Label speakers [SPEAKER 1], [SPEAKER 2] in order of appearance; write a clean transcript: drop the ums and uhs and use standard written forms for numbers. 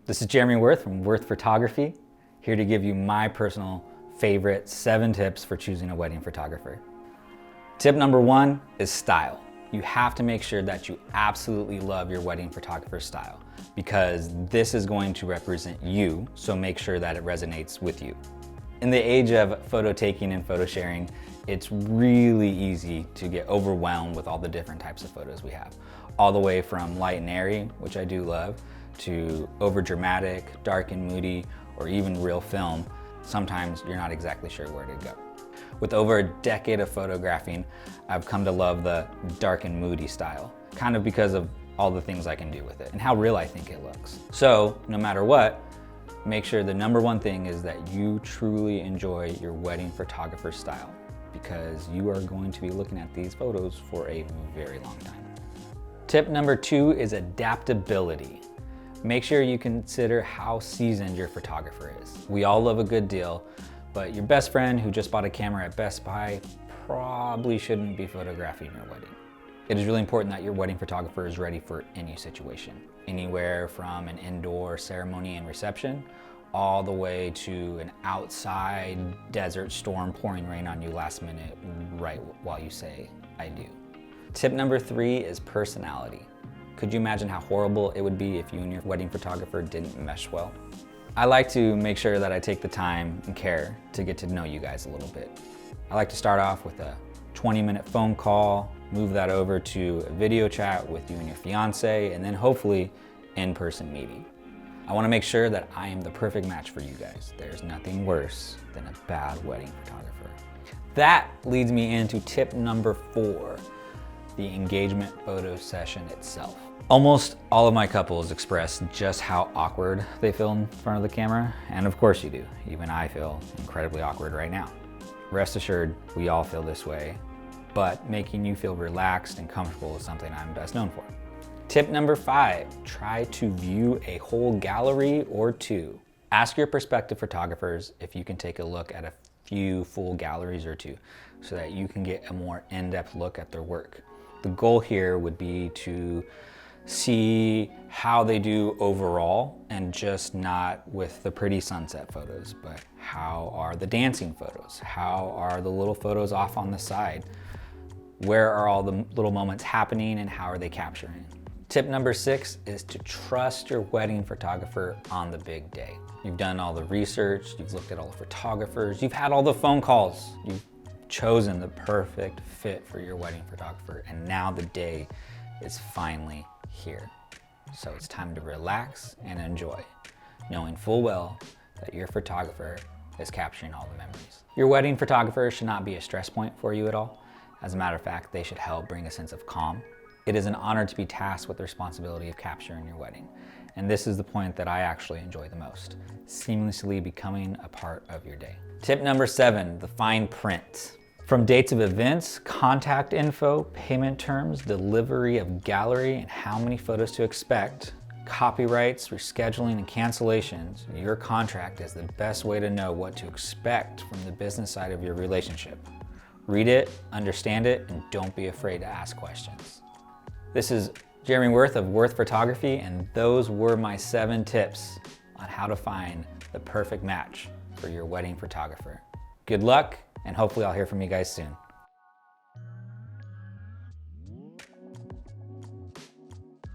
[SPEAKER 1] This is Jeremy Wirth from Wirth Photography, here to give you my personal favorite 7 tips for choosing a wedding photographer. Tip number 1 is style. You have to make sure that you absolutely love your wedding photographer's style because this is going to represent you, so make sure that it resonates with you. In the age of photo taking and photo sharing, it's really easy to get overwhelmed with all the different types of photos we have. All the way from light and airy, which I do love, to over dramatic, dark and moody, or even real film. Sometimes you're not exactly sure where to go. With over a decade of photographing, I've come to love the dark and moody style, kind of because of all the things I can do with it and how real I think it looks. So no matter what, make sure the number 1 thing is that you truly enjoy your wedding photographer's style, because you are going to be looking at these photos for a very long time. Tip number 2 is adaptability. Make sure you consider how seasoned your photographer is. We all love a good deal, but your best friend who just bought a camera at Best Buy probably shouldn't be photographing your wedding. It is really important that your wedding photographer is ready for any situation, anywhere from an indoor ceremony and reception, all the way to an outside desert storm pouring rain on you last minute, right while you say, I do. Tip number 3 is personality. Could you imagine how horrible it would be if you and your wedding photographer didn't mesh well? I like to make sure that I take the time and care to get to know you guys a little bit. I like to start off with a 20-minute phone call, move that over to a video chat with you and your fiance, and then hopefully in-person meeting. I want to make sure that I am the perfect match for you guys. There's nothing worse than a bad wedding photographer. That leads me into tip number 4, the engagement photo session itself. Almost all of my couples express just how awkward they feel in front of the camera, and of course you do. Even I feel incredibly awkward right now. Rest assured, we all feel this way, but making you feel relaxed and comfortable is something I'm best known for. Tip number 5, try to view a whole gallery or 2. Ask your prospective photographers if you can take a look at a few full galleries or 2 so that you can get a more in-depth look at their work. The goal here would be to see how they do overall, and just not with the pretty sunset photos, but how are the dancing photos? How are the little photos off on the side? Where are all the little moments happening and how are they capturing? Tip number 6 is to trust your wedding photographer on the big day. You've done all the research, you've looked at all the photographers, you've had all the phone calls, you've chosen the perfect fit for your wedding photographer, and now the day is finally here. So it's time to relax and enjoy, knowing full well that your photographer is capturing all the memories. Your wedding photographer should not be a stress point for you at all. As a matter of fact, they should help bring a sense of calm. It is an honor to be tasked with the responsibility of capturing your wedding. And this is the point that I actually enjoy the most, seamlessly becoming a part of your day. Tip number 7, the fine print. From dates of events, contact info, payment terms, delivery of gallery, and how many photos to expect, copyrights, rescheduling, and cancellations, your contract is the best way to know what to expect from the business side of your relationship. Read it, understand it, and don't be afraid to ask questions. This is Jeremy Wirth of Wirth Photography, and those were my 7 tips on how to find the perfect match for your wedding photographer. Good luck, and hopefully I'll hear from you guys soon.